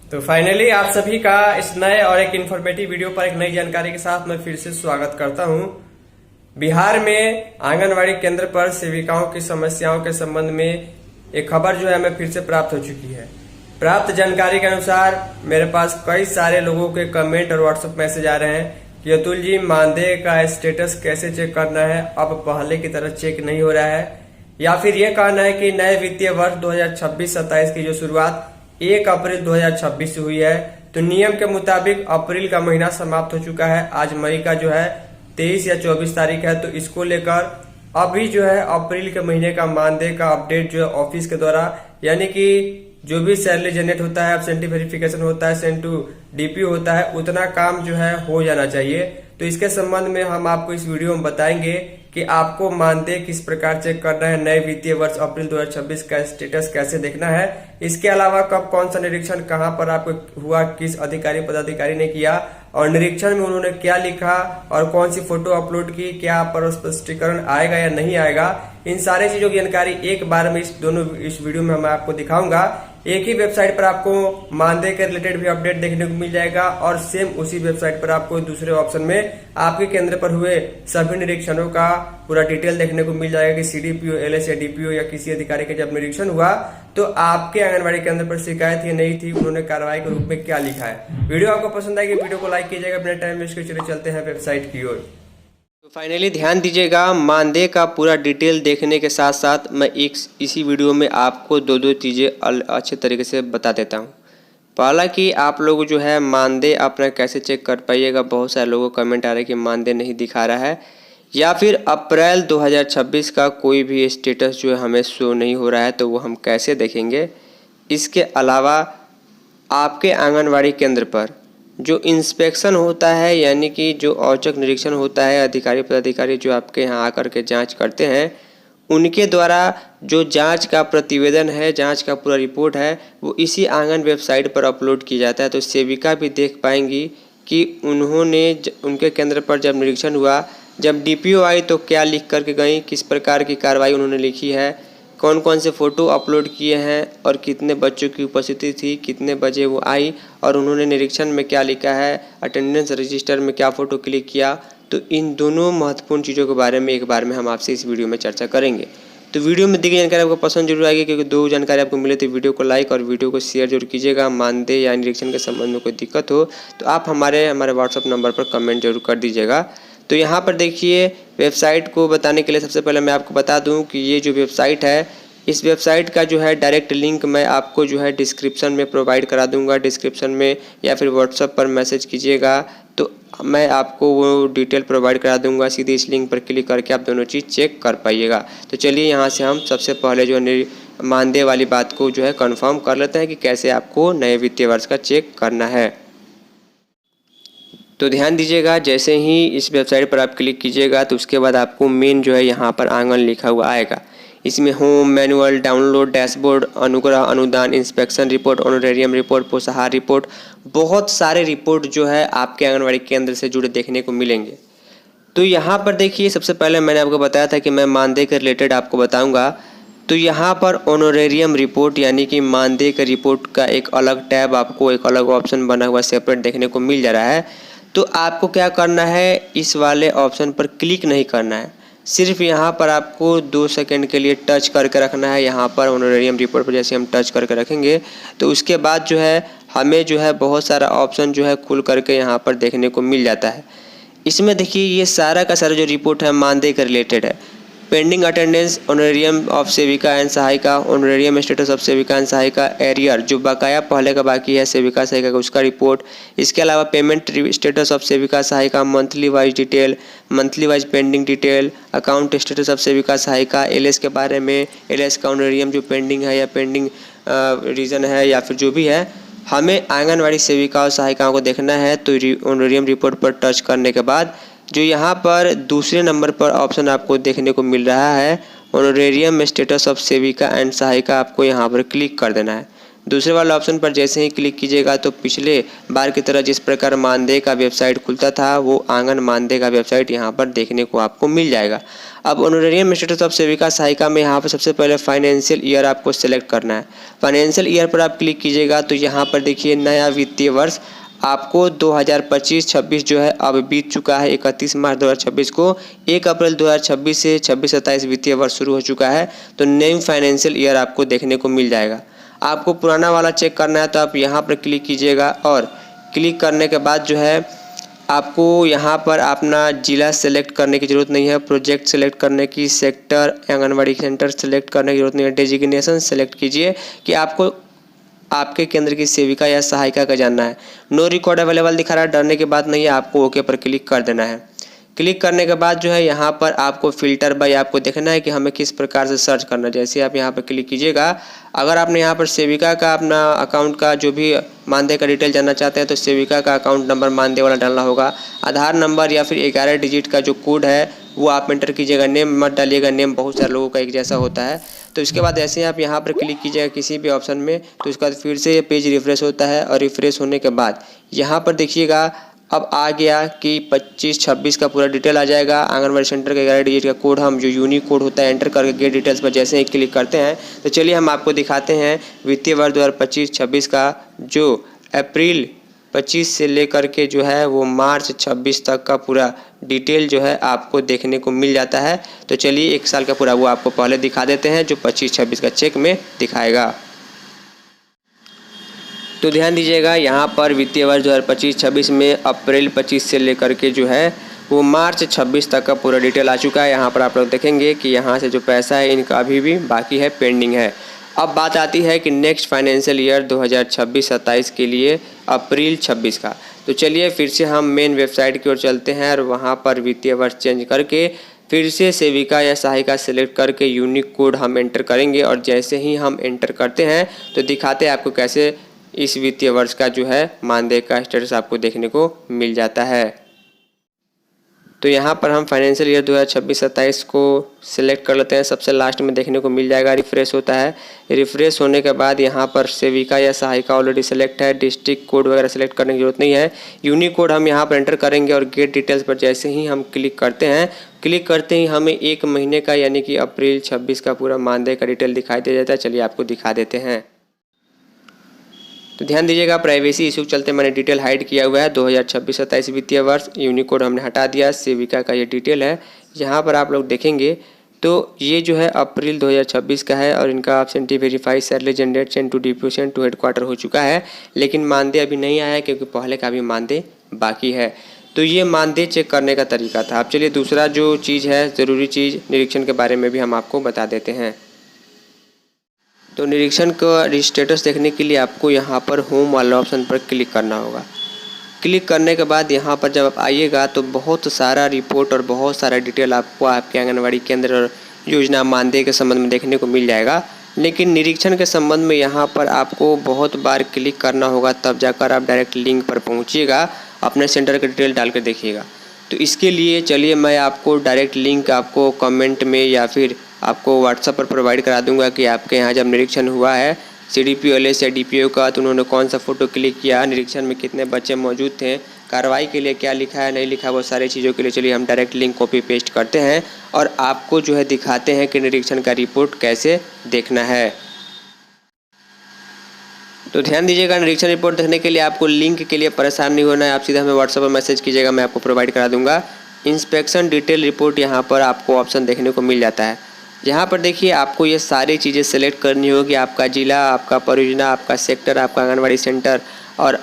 तो फाइनली आप सभी का इस नए और एक इन्फॉर्मेटिव वीडियो पर एक नई जानकारी के साथ मैं फिर से स्वागत करता हूं। बिहार में आंगनवाड़ी केंद्र पर सेविकाओं की समस्याओं के संबंध में एक खबर जो है हमें फिर से प्राप्त हो चुकी है। प्राप्त जानकारी के अनुसार मेरे पास कई सारे लोगों के कमेंट और व्हाट्सएप मैसेज आ रहे हैं कि अतुल जी, मानदेय का स्टेटस कैसे चेक करना है, अब पहले की तरह चेक नहीं हो रहा है, या फिर ये कहना है कि नए वित्तीय वर्ष 2026-27 की जो शुरुआत 1 अप्रैल 2026 से हुई है, तो नियम के मुताबिक अप्रैल का महीना समाप्त हो चुका है। आज मई का जो है 23 या 24 तारीख है, तो इसको लेकर अभी जो है अप्रैल के महीने का मानदेय का अपडेट जो है ऑफिस के द्वारा, यानी कि जो भी सैलरी जनरेट होता है, एब्सेंटी वेरिफिकेशन होता है, सेंड टू डीपीओ होता है, उतना काम जो है हो जाना चाहिए। तो इसके संबंध में हम आपको इस वीडियो में बताएंगे कि आपको मानदेय किस प्रकार चेक करना है, नए वित्तीय वर्ष अप्रैल 2026 का स्टेटस कैसे देखना है, इसके अलावा कब कौन सा निरीक्षण कहां पर आपको हुआ, किस अधिकारी पदाधिकारी ने किया और निरीक्षण में उन्होंने क्या लिखा और कौन सी फोटो अपलोड की, क्या पर स्पष्टीकरण आएगा या नहीं आएगा, इन सारे चीजों की जानकारी एक बार में इस वीडियो में मैं आपको दिखाऊंगा। एक ही वेबसाइट पर आपको मानदेय के रिलेटेड भी अपडेट देखने को मिल जाएगा और सेम उसी वेबसाइट पर आपको दूसरे ऑप्शन में आपके केंद्र पर हुए सभी निरीक्षणों का पूरा डिटेल देखने को मिल जाएगा कि सीडीपीओ, एलएस या डीपीओ या किसी अधिकारी का जब निरीक्षण हुआ तो आपके आंगनबाड़ी केंद्र पर शिकायत ही नहीं थी, उन्होंने कार्रवाई के रूप में क्या लिखा है। वीडियो आपको पसंद आएगी, वीडियो को लाइक कीजिएगा। अपने टाइम वेस्ट कर चलते हैं वेबसाइट की ओर। तो फाइनली ध्यान दीजिएगा, मानदेय का पूरा डिटेल देखने के साथ साथ मैं इसी वीडियो में आपको दो चीज़ें अच्छे तरीके से बता देता हूँ। पहला कि आप लोग जो है मानदेय अपना कैसे चेक कर पाइएगा। बहुत सारे लोगों को कमेंट आ रहा है कि मानदेय नहीं दिखा रहा है, या फिर अप्रैल 2026 का कोई भी स्टेटस जो है हमें शो नहीं हो रहा है, तो वो हम कैसे देखेंगे। इसके अलावा आपके आंगनवाड़ी केंद्र पर जो इंस्पेक्शन होता है, यानी कि जो औचक निरीक्षण होता है, अधिकारी पदाधिकारी जो आपके यहाँ आकर के जांच करते हैं, उनके द्वारा जो जांच का प्रतिवेदन है, जांच का पूरा रिपोर्ट है, वो इसी आंगन वेबसाइट पर अपलोड किया जाता है। तो सेविका भी देख पाएंगी कि उन्होंने उनके केंद्र पर जब निरीक्षण हुआ, जब डीपीओ आई तो क्या लिख करके गई, किस प्रकार की कार्रवाई उन्होंने लिखी है, कौन कौन से फ़ोटो अपलोड किए हैं और कितने बच्चों की उपस्थिति थी, कितने बजे वो आई और उन्होंने निरीक्षण में क्या लिखा है, अटेंडेंस रजिस्टर में क्या फ़ोटो क्लिक किया। तो इन दोनों महत्वपूर्ण चीज़ों के बारे में एक बार में हम आपसे इस वीडियो में चर्चा करेंगे। तो वीडियो में दी गई जानकारी आपको पसंद जरूर आएगी, क्योंकि दो जानकारी आपको मिले तो वीडियो को लाइक और वीडियो को शेयर जरूर कीजिएगा। मानदेय या निरीक्षण के संबंध में कोई दिक्कत हो तो आप हमारे व्हाट्सअप नंबर पर कमेंट जरूर कर दीजिएगा। तो यहाँ पर देखिए, वेबसाइट को बताने के लिए सबसे पहले मैं आपको बता दूं कि ये जो वेबसाइट है, इस वेबसाइट का जो है डायरेक्ट लिंक मैं आपको जो है डिस्क्रिप्शन में प्रोवाइड करा दूंगा। डिस्क्रिप्शन में या फिर व्हाट्सएप पर मैसेज कीजिएगा तो मैं आपको वो डिटेल प्रोवाइड करा दूंगा। सीधे इस लिंक पर क्लिक करके आप दोनों चीज़ चेक कर पाइएगा। तो चलिए यहाँ से हम सबसे पहले जो मानदेय वाली बात को जो है कंफर्म कर लेते हैं कि कैसे आपको नए वित्तीय वर्ष का चेक करना है। तो ध्यान दीजिएगा, जैसे ही इस वेबसाइट पर आप क्लिक कीजिएगा तो उसके बाद आपको मेन जो है यहाँ पर आंगन लिखा हुआ आएगा। इसमें होम, मैनुअल, डाउनलोड, डैशबोर्ड, अनुग्रह, अनुदान, इंस्पेक्शन रिपोर्ट, ऑनरेरियम रिपोर्ट, पोषाहार रिपोर्ट, बहुत सारे रिपोर्ट जो है आपके आंगनवाड़ी केंद्र से जुड़े देखने को मिलेंगे। तो यहाँ पर देखिए, सबसे पहले मैंने आपको बताया था कि मैं मानदेय के रिलेटेड आपको बताऊँगा। तो यहाँ पर ऑनरेरियम रिपोर्ट यानी कि मानदेय के रिपोर्ट का एक अलग टैब, आपको एक अलग ऑप्शन बना हुआ सेपरेट देखने को मिल जा रहा है। तो आपको क्या करना है, इस वाले ऑप्शन पर क्लिक नहीं करना है, सिर्फ यहाँ पर आपको 2 सेकंड के लिए टच करके रखना है। यहाँ पर ऑनरेरियम रिपोर्ट पर जैसे हम टच करके रखेंगे तो उसके बाद जो है हमें जो है बहुत सारा ऑप्शन जो है खुल करके यहाँ पर देखने को मिल जाता है। इसमें देखिए, ये सारा का सारा जो रिपोर्ट है मानदेय के रिलेटेड है। पेंडिंग अटेंडेंस, ऑनरेरियम ऑफ सेविका एंड सहायिका, ऑनरेरियम स्टेटस ऑफ सेविका एंड सहायिका, एरियर जो बकाया पहले का बाकी है सेविका सहायिका का, उसका रिपोर्ट। इसके अलावा पेमेंट स्टेटस ऑफ सेविका सहायिका, monthly wise detail, monthly wise pending detail, account status of सेविका सहायिका, एलएस के बारे में, एलएस का ऑनरेरियम जो पेंडिंग है या पेंडिंग रीजन है या फिर जो भी है, हमें आंगनवाड़ी सेविकाओं सहायिकाओं को देखना है। तो ऑनरेरियम रिपोर्ट पर टच करने के बाद जो यहाँ पर दूसरे नंबर पर ऑप्शन आपको देखने को मिल रहा है, ऑनरेरियम स्टेटस ऑफ सेविका एंड सहायिका, आपको यहाँ पर क्लिक कर देना है। दूसरे वाले ऑप्शन पर जैसे ही क्लिक कीजिएगा तो पिछले बार की तरह जिस प्रकार मानदेय का वेबसाइट खुलता था वो आंगन मानदेय का वेबसाइट यहाँ पर देखने को आपको मिल जाएगा। अब ऑनरेरियम स्टेटस ऑफ सेविका सहायिका में यहाँ पर सबसे पहले फाइनेंशियल ईयर आपको सेलेक्ट करना है। फाइनेंशियल ईयर पर आप क्लिक कीजिएगा तो यहाँ पर देखिए नया वित्तीय वर्ष आपको 2025-26 जो है अब बीत चुका है। 31 मार्च 2026 को 1 अप्रैल 2026 से 26-27 वित्तीय वर्ष शुरू हो चुका है, तो न्यू फाइनेंशियल ईयर आपको देखने को मिल जाएगा। आपको पुराना वाला चेक करना है तो आप यहाँ पर क्लिक कीजिएगा और क्लिक करने के बाद जो है आपको यहाँ पर अपना ज़िला सेलेक्ट करने की ज़रूरत नहीं है, प्रोजेक्ट सेलेक्ट करने की, सेक्टर, आंगनबाड़ी सेंटर सेलेक्ट करने की ज़रूरत नहीं है, डेजिग्नेशन सेलेक्ट कीजिए कि आपको आपके केंद्र की सेविका या सहायिका का जानना है। नो रिकॉर्ड अवेलेबल दिखा रहा है, डरने की बात नहीं है, आपको ओके पर क्लिक कर देना है। क्लिक करने के बाद जो है यहाँ पर आपको फ़िल्टर बाय आपको देखना है कि हमें किस प्रकार से सर्च करना है। जैसे आप यहाँ पर क्लिक कीजिएगा, अगर आपने यहाँ पर सेविका का अपना अकाउंट का जो भी मानदेय का डिटेल जानना चाहते हैं तो सेविका का अकाउंट नंबर मानदेय वाला डालना होगा, आधार नंबर या फिर 11 डिजिट का जो कोड है वो आप एंटर कीजिएगा। नेम मत डालिएगा, नेम बहुत सारे लोगों का एक जैसा होता है। तो इसके बाद ऐसे आप यहाँ पर क्लिक कीजिएगा किसी भी ऑप्शन में, तो उसके बाद फिर से ये पेज रिफ्रेश होता है और रिफ्रेश होने के बाद यहाँ पर देखिएगा अब आ गया कि 25-26 का पूरा डिटेल आ जाएगा। आंगनबाड़ी सेंटर का 11 डिजिट का कोड हम जो यूनिक कोड होता है एंटर करके गेट डिटेल्स पर जैसे ही क्लिक करते हैं तो चलिए हम आपको दिखाते हैं वित्तीय वर्ष 2025-26 का जो अप्रैल 25 से लेकर के जो है वो मार्च 26 तक का पूरा डिटेल जो है आपको देखने को मिल जाता है। तो चलिए 1 साल का पूरा वो आपको पहले दिखा देते हैं जो 25-26 का चेक में दिखाएगा। तो ध्यान दीजिएगा यहाँ पर वित्तीय वर्ष 2025-26 में अप्रैल 25 से लेकर के जो है वो मार्च 26 तक का पूरा डिटेल आ चुका है। यहाँ पर आप लोग देखेंगे कि यहाँ से जो पैसा है इनका अभी भी बाकी है, पेंडिंग है। अब बात आती है कि नेक्स्ट फाइनेंशियल ईयर 2026-27 के लिए अप्रैल 26 का। तो चलिए फिर से हम मेन वेबसाइट की ओर चलते हैं और वहाँ पर वित्तीय वर्ष चेंज करके फिर से सेविका या सहायिका सेलेक्ट करके यूनिक कोड हम एंटर करेंगे और जैसे ही हम एंटर करते हैं तो दिखाते हैं आपको कैसे इस वित्तीय वर्ष का जो है मानदेय का स्टेटस आपको देखने को मिल जाता है। तो यहाँ पर हम फाइनेंशियल ईयर 2026-27 को सिलेक्ट कर लेते हैं, सबसे लास्ट में देखने को मिल जाएगा। रिफ्रेश होता है, रिफ्रेश होने के बाद यहाँ पर सेविका या सहायिका ऑलरेडी सेलेक्ट है, डिस्ट्रिक्ट कोड वगैरह सेलेक्ट करने की जरूरत नहीं है। यूनिक कोड हम यहाँ पर एंटर करेंगे और गेट डिटेल्स पर जैसे ही हम क्लिक करते हैं, क्लिक करते ही हमें 1 महीने का यानी कि अप्रैल 26 का पूरा मानदेय का डिटेल दिखाई दे जाता है। चलिए आपको दिखा देते हैं। तो ध्यान दीजिएगा प्राइवेसी इशू चलते मैंने डिटेल हाइड किया हुआ है। 2026-27 वित्तीय वर्ष यूनिक कोड हमने हटा दिया, सेविका का ये डिटेल है। यहाँ पर आप लोग देखेंगे तो ये जो है अप्रैल 2026 का है और इनका absentee verify salary generate send to DPO send to headquarter हो चुका है, लेकिन मानदेय अभी नहीं आया है क्योंकि पहले का भी मानदेय बाकी है। तो ये मानदेय चेक करने का तरीका था। अब चलिए दूसरा जो चीज़ है, ज़रूरी चीज़ निरीक्षण के बारे में भी हम आपको बता देते हैं। तो निरीक्षण का स्टेटस देखने के लिए आपको यहाँ पर होम वाला ऑप्शन पर क्लिक करना होगा। क्लिक करने के बाद यहाँ पर जब आप आइएगा तो बहुत सारा रिपोर्ट और बहुत सारा डिटेल आपको आपके आंगनबाड़ी केंद्र और योजना मानदेय के संबंध में देखने को मिल जाएगा। लेकिन निरीक्षण के संबंध में यहाँ पर आपको बहुत बार क्लिक करना होगा, तब जाकर आप डायरेक्ट लिंक पर पहुँचिएगा, अपने सेंटर का डिटेल डाल कर देखिएगा। तो इसके लिए चलिए मैं आपको डायरेक्ट लिंक आपको कमेंट में या फिर आपको व्हाट्सएप पर प्रोवाइड करा दूंगा कि आपके यहाँ जब निरीक्षण हुआ है CDPO-LS या DPO का तो उन्होंने कौन सा फ़ोटो क्लिक किया, निरीक्षण में कितने बच्चे मौजूद थे, कार्रवाई के लिए क्या लिखा है नहीं लिखा, वो सारी चीज़ों के लिए चलिए हम डायरेक्ट लिंक कॉपी पेस्ट करते हैं और आपको जो है दिखाते हैं कि निरीक्षण का रिपोर्ट कैसे देखना है। तो ध्यान दीजिएगा, निरीक्षण रिपोर्ट देखने के लिए आपको लिंक के लिए परेशान नहीं होना है, आप सीधा हमें व्हाट्सएप पर मैसेज कीजिएगा, मैं आपको प्रोवाइड करा दूंगा। इंस्पेक्शन डिटेल रिपोर्ट यहाँ पर आपको ऑप्शन देखने को मिल जाता है। यहाँ पर देखिए आपको ये सारी चीज़ें सेलेक्ट करनी होगी, आपका ज़िला, आपका परियोजना, आपका सेक्टर, आपका आंगनबाड़ी सेंटर और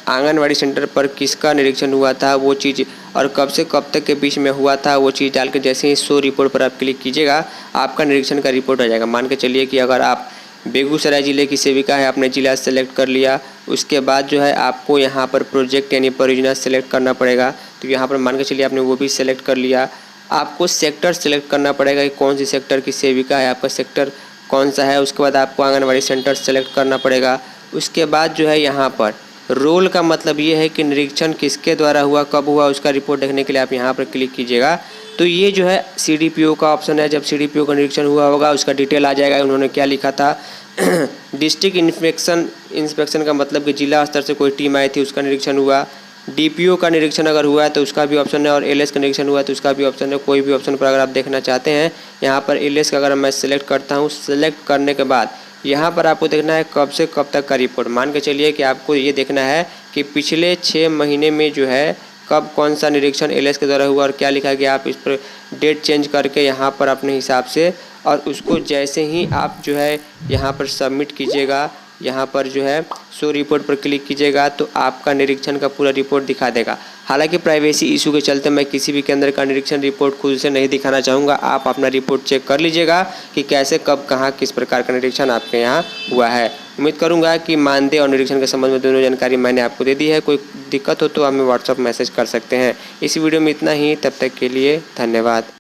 आंगनबाड़ी सेंटर पर किसका निरीक्षण हुआ था वो चीज़ और कब से कब तक के बीच में हुआ था वो चीज़ डाल के जैसे ही शो रिपोर्ट पर आप क्लिक कीजिएगा आपका निरीक्षण का रिपोर्ट आ जाएगा। मान के चलिए कि अगर आप बेगूसराय ज़िले की सेविका है, आपने ज़िला सेलेक्ट कर लिया, उसके बाद जो है आपको यहाँ पर प्रोजेक्ट यानी परियोजना सेलेक्ट करना पड़ेगा। तो यहाँ पर मान के चलिए आपने वो भी सेलेक्ट कर लिया। आपको सेक्टर सेलेक्ट करना पड़ेगा कि कौन सी सेक्टर की सेविका है, आपका सेक्टर कौन सा है। उसके बाद आपको आंगनबाड़ी सेंटर सेलेक्ट करना पड़ेगा। उसके बाद जो है यहाँ पर रोल का मतलब ये है कि निरीक्षण किसके द्वारा हुआ, कब हुआ, उसका रिपोर्ट देखने के लिए आप यहाँ पर क्लिक कीजिएगा। तो ये जो है CDPO का ऑप्शन है, जब CDPO का निरीक्षण हुआ होगा उसका डिटेल आ जाएगा, उन्होंने क्या लिखा था। डिस्ट्रिक्ट इंस्पेक्शन का मतलब कि जिला स्तर से कोई टीम आई थी, उसका निरीक्षण हुआ। डीपीओ का निरीक्षण अगर हुआ है तो उसका भी ऑप्शन है, और एलएस का निरीक्षण हुआ है तो उसका भी ऑप्शन है। कोई भी ऑप्शन पर अगर आप देखना चाहते हैं, यहाँ पर एलएस का अगर मैं सिलेक्ट करता हूँ, सिलेक्ट करने के बाद यहाँ पर आपको देखना है कब से कब तक का रिपोर्ट। मान के चलिए कि आपको ये देखना है कि पिछले 6 महीने में जो है कब कौन सा निरीक्षण एलएस के द्वारा हुआ और क्या लिखा गया। आप इस पर डेट चेंज करके यहाँ पर अपने हिसाब से, और उसको जैसे ही आप जो है यहाँ पर सबमिट कीजिएगा, यहाँ पर जो है शो रिपोर्ट पर क्लिक कीजिएगा तो आपका निरीक्षण का पूरा रिपोर्ट दिखा देगा। हालांकि प्राइवेसी इशू के चलते मैं किसी भी केंद्र का निरीक्षण रिपोर्ट खुद से नहीं दिखाना चाहूँगा। आप अपना रिपोर्ट चेक कर लीजिएगा कि कैसे कब कहाँ किस प्रकार का निरीक्षण आपके यहाँ हुआ है। उम्मीद करूँगा कि मानदेय और निरीक्षण के संबंध में दोनों जानकारी मैंने आपको दे दी है। कोई दिक्कत हो तो हमें व्हाट्सअप मैसेज कर सकते हैं। इस वीडियो में इतना ही, तब तक के लिए धन्यवाद।